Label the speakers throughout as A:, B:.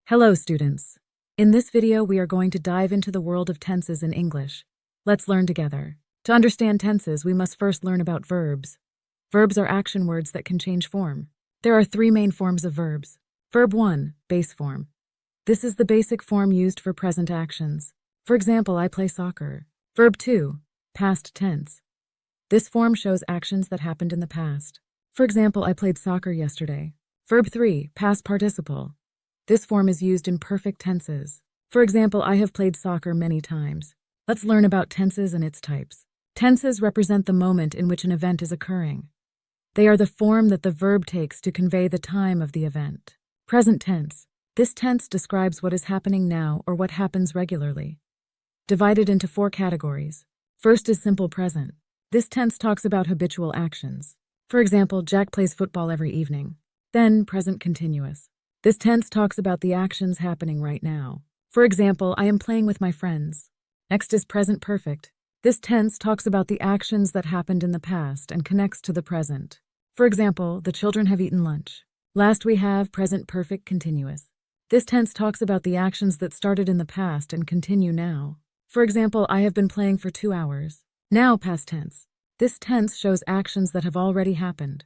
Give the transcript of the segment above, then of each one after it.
A: Hello, students. In this video, we are going to dive into the world of tenses in English. Let's learn together. To understand tenses, we must first learn about verbs. Verbs are action words that can change form. There are three main forms of verbs. Verb 1, base form. This is the basic form used for present actions. For example, I play soccer. Verb 2, past tense. This form shows actions that happened in the past. For example, I played soccer yesterday. Verb 3, past participle. This form is used in perfect tenses. For example, I have played soccer many times. Let's learn about tenses and its types. Tenses represent the moment in which an event is occurring. They are the form that the verb takes to convey the time of the event. Present tense. This tense describes what is happening now or what happens regularly. Divided into 4 categories. First is simple present. This tense talks about habitual actions. For example, Jack plays football every evening. Then, present continuous. This tense talks about the actions happening right now. For example, I am playing with my friends. Next is present perfect. This tense talks about the actions that happened in the past and connects to the present. For example, the children have eaten lunch. Last we have present perfect continuous. This tense talks about the actions that started in the past and continue now. For example, I have been playing for 2 hours. Now past tense. This tense shows actions that have already happened.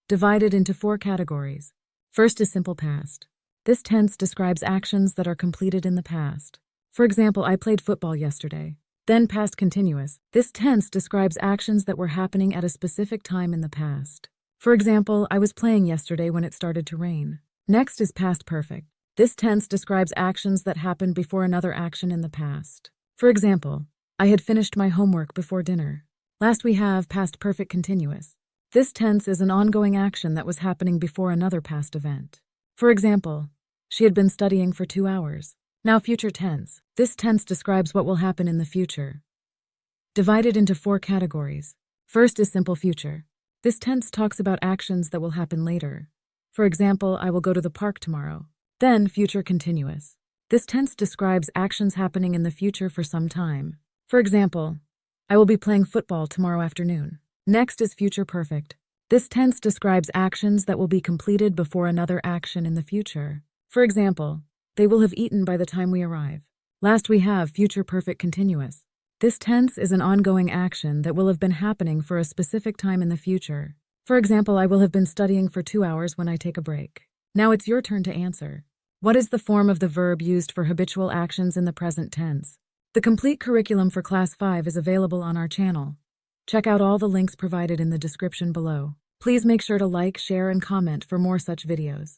A: Divided into 4 categories. First is simple past. This tense describes actions that are completed in the past. For example, I played football yesterday. Then past continuous. This tense describes actions that were happening at a specific time in the past. For example, I was playing yesterday when it started to rain. Next is past perfect. This tense describes actions that happened before another action in the past. For example, I had finished my homework before dinner. Last we have past perfect continuous. This tense is an ongoing action that was happening before another past event. For example, she had been studying for 2 hours. Now future tense. This tense describes what will happen in the future. Divided into 4 categories. First is simple future. This tense talks about actions that will happen later. For example, I will go to the park tomorrow. Then future continuous. This tense describes actions happening in the future for some time. For example, I will be playing football tomorrow afternoon. Next is future perfect. This tense describes actions that will be completed before another action in the future. For example, they will have eaten by the time we arrive. Last we have future perfect continuous. This tense is an ongoing action that will have been happening for a specific time in the future. For example, I will have been studying for 2 hours when I take a break. Now it's your turn to answer. What is the form of the verb used for habitual actions in the present tense? The complete curriculum for Class 5 is available on our channel. Check out all the links provided in the description below. Please make sure to like, share, and comment for more such videos.